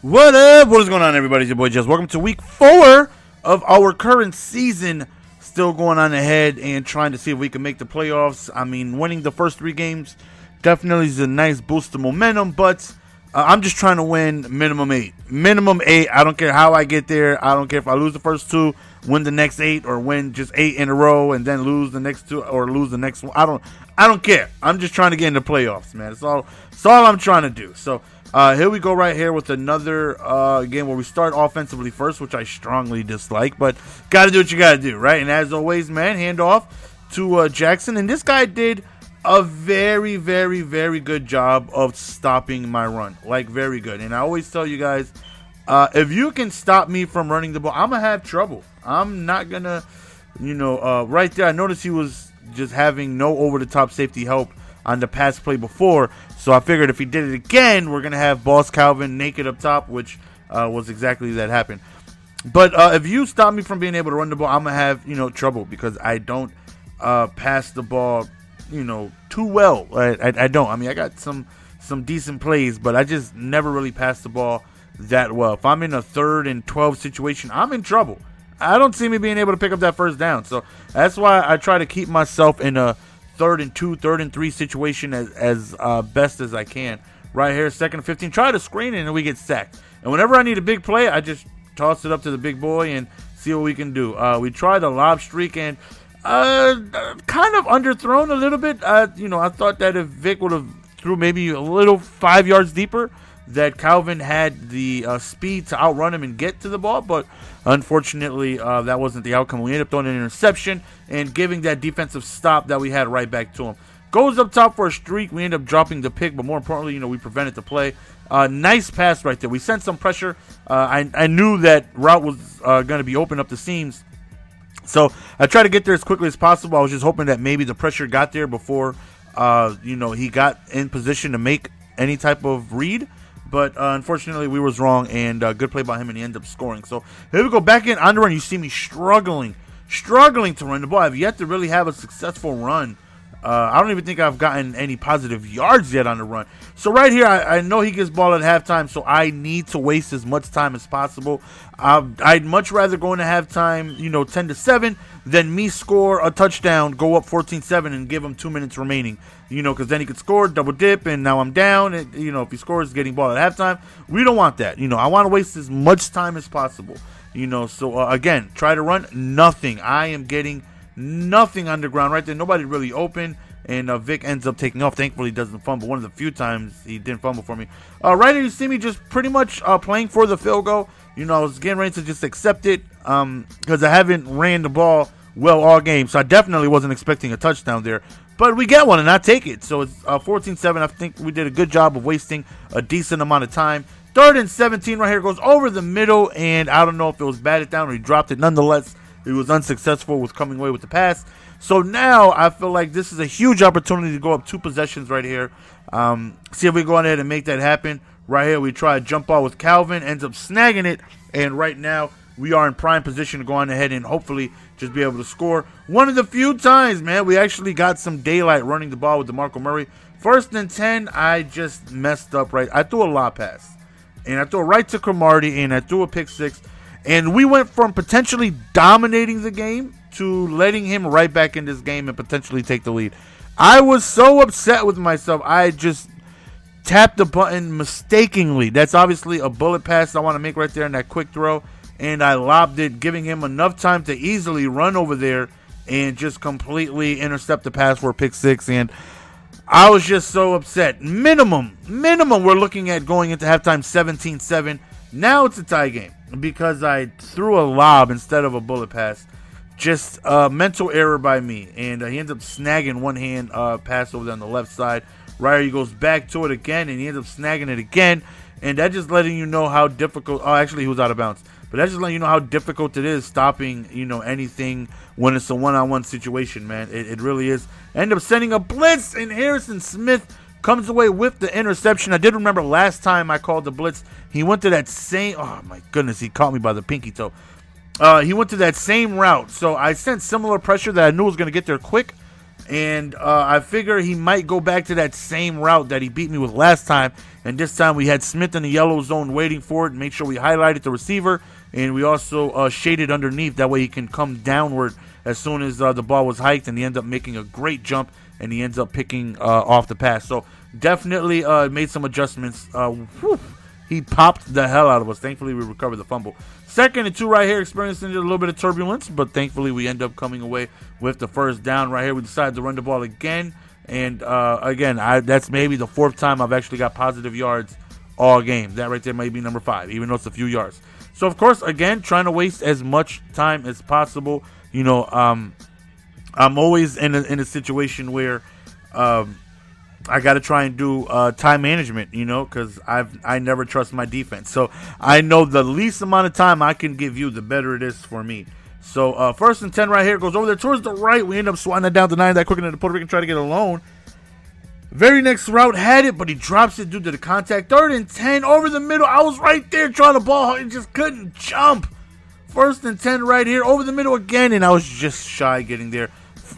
What up? What is going on, everybody? It's your boy Jess. Welcome to week 4 of our current season. Still going on ahead and trying to see if we can make the playoffs. I mean, winning the first 3 games definitely is a nice boost of momentum, but I'm just trying to win minimum 8. Minimum 8. I don't care how I get there. I don't care if I lose the first 2, win the next 8, or win just 8 in a row and then lose the next 2 or lose the next one. I don't care. I'm just trying to get in the playoffs, man. It's all I'm trying to do. So here we go right here with another game where we start offensively first, which I strongly dislike, but got to do what you got to do, right? And as always, man, hand off to Jackson. And this guy did a very, very, very good job of stopping my run. Like, very good. And I always tell you guys, if you can stop me from running the ball, I'm going to have trouble. I'm not going to, right there, I noticed he was just having no over-the-top safety help on the pass play before, so I figured if he did it again, we're going to have Boss Calvin naked up top, which was exactly that happened. But if you stop me from being able to run the ball, I'm going to have, trouble because I don't pass the ball, too well. I don't. I mean, I got some decent plays, but I just never really pass the ball that well. If I'm in a 3rd and 12 situation, I'm in trouble. I don't see me being able to pick up that first down, so that's why I try to keep myself in a 3rd and 2, 3rd and 3 situation as best as I can. Right here, 2nd and 15. Try to screen it and we get sacked. And whenever I need a big play, I just toss it up to the big boy and see what we can do. We tried a lob streak and kind of underthrown a little bit. I thought that if Vic would have threw maybe a little 5 yards deeper, that Calvin had the speed to outrun him and get to the ball, but unfortunately that wasn't the outcome. We ended up throwing an interception and giving that defensive stop that we had right back to him. Goes up top for a streak. We end up dropping the pick, but more importantly, we prevented the play. Nice pass right there. We sent some pressure. I knew that route was going to be open up the seams, so I tried to get there as quickly as possible. I was just hoping that maybe the pressure got there before he got in position to make any type of read. But unfortunately, we was wrong, and good play by him, and he ended up scoring. So here we go, back in on the run. You see me struggling to run the ball. I've yet to really have a successful run. I don't even think I've gotten any positive yards yet on the run. So right here, I know he gets ball at halftime, so I need to waste as much time as possible. I'd much rather go into halftime, 10-7, than me score a touchdown, go up 14-7, and give him 2 minutes remaining. Because then he could score, double dip, and now I'm down. And, if he scores, getting ball at halftime, we don't want that. I want to waste as much time as possible. So again, try to run, nothing. I am getting nothing on the ground right there. Nobody really open, and Vic ends up taking off. Thankfully, he doesn't fumble. One of the few times he didn't fumble for me. Right here, you see me just pretty much playing for the field goal. I was getting ready to just accept it because I haven't ran the ball well all game, so I definitely wasn't expecting a touchdown there. But we get one, and I take it. So it's 14-7. I think we did a good job of wasting a decent amount of time. 3rd and 17 right here, goes over the middle, and I don't know if it was batted down or he dropped it. Nonetheless, he was unsuccessful with coming away with the pass. So now I feel like this is a huge opportunity to go up 2 possessions right here. See if we go on ahead and make that happen. Right here, we try a jump ball with Calvin, ends up snagging it, and right now we are in prime position to go on ahead and hopefully just be able to score. One of the few times, man, we actually got some daylight running the ball with DeMarco Murray. 1st and 10, I just messed up right. I threw a lob pass, and I threw it right to Cromartie, and I threw a pick 6. And we went from potentially dominating the game to letting him right back in this game and potentially take the lead. I was so upset with myself. I just tapped the button mistakenly. That's obviously a bullet pass I want to make right there in that quick throw. And I lobbed it, giving him enough time to easily run over there and just completely intercept the pass for a pick 6. And I was just so upset. Minimum, we're looking at going into halftime 17-7. Now it's a tie game because I threw a lob instead of a bullet pass. Just a mental error by me. And he ends up snagging one-hand pass over there on the left side. Right, he goes back to it again, and he ends up snagging it again. And that just letting you know how difficult. Oh, actually, he was out of bounds. But that's just letting you know how difficult it is stopping, anything when it's a one-on-one situation, man. It really is. End up sending a blitz, and Harrison Smith comes away with the interception. I did remember last time I called the blitz, he went to that same. Oh my goodness, he caught me by the pinky toe. He went to that same route, so I sent similar pressure that I knew was going to get there quick. And I figure he might go back to that same route that he beat me with last time. And this time we had Smith in the yellow zone waiting for it. And make sure we highlighted the receiver. And we also shaded underneath. That way he can come downward as soon as the ball was hiked. And he ends up making a great jump. And he ends up picking off the pass. So definitely made some adjustments. He popped the hell out of us. Thankfully, we recovered the fumble. 2nd and 2 right here, experiencing a little bit of turbulence, but thankfully we end up coming away with the first down right here. We decided to run the ball again, and again, that's maybe the 4th time I've actually got positive yards all game. That right there might be number 5, even though it's a few yards. So, of course, again, trying to waste as much time as possible. You know, I'm always in a situation where I got to try and do time management, you know, because I never trust my defense. So I know the least amount of time I can give you, the better it is for me. So 1st and 10 right here, goes over there towards the right. We end up swatting it down to 9 that quick, and the Puerto Rican try to get alone. Very next route had it, but he drops it due to the contact. 3rd and 10 over the middle. I was right there trying to ball. He just couldn't jump. 1st and 10 right here over the middle again, and I was just shy getting there.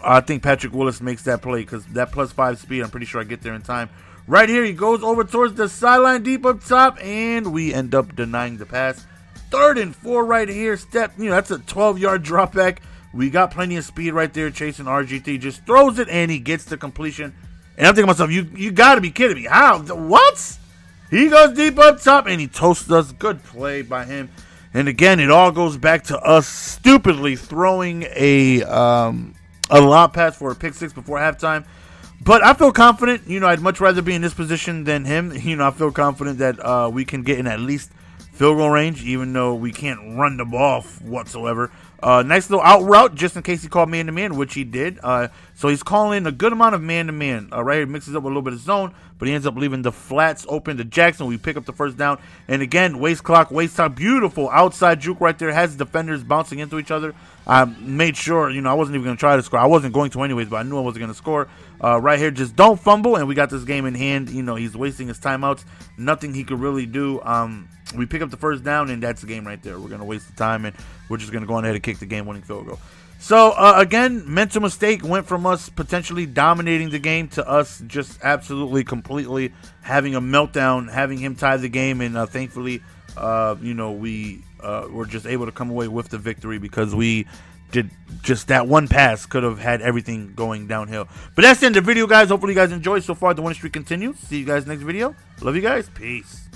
I think Patrick Willis makes that play because that +5 speed, I'm pretty sure I get there in time. Right here, he goes over towards the sideline deep up top, and we end up denying the pass. 3rd and 4 right here. That's a 12-yard drop back. We got plenty of speed right there chasing RGT. Just throws it, and he gets the completion. And I'm thinking to myself, you got to be kidding me. How? What? He goes deep up top, and he toasts us. Good play by him. And again, it all goes back to us stupidly throwing a lot pass for a pick 6 before halftime. But I feel confident. You know, I'd much rather be in this position than him. You know, I feel confident that we can get in at least field goal range, even though we can't run the ball whatsoever. Nice little out route, just in case he called man-to-man, which he did. So he's calling a good amount of man-to-man. Right here, mixes up with a little bit of zone, but he ends up leaving the flats open to Jackson. We pick up the first down. And again, waist clock, waist time, beautiful outside juke right there. Has defenders bouncing into each other. I made sure, you know, I wasn't even going to try to score. I wasn't going to anyways, but I knew I wasn't going to score. Right here, just don't fumble, and we got this game in hand. You know, he's wasting his timeouts. Nothing he could really do. We pick up the first down, and that's the game right there. We're going to waste the time, and we're just going to go on ahead and kick the game-winning field goal. So, again, mental mistake went from us potentially dominating the game to us just absolutely, completely having a meltdown, having him tie the game, and thankfully, you know, we were just able to come away with the victory because we did just that one pass could have had everything going downhill. But that's the end of the video, guys. Hopefully you guys enjoyed so far. The winning streak continues. See you guys next video. Love you guys. Peace.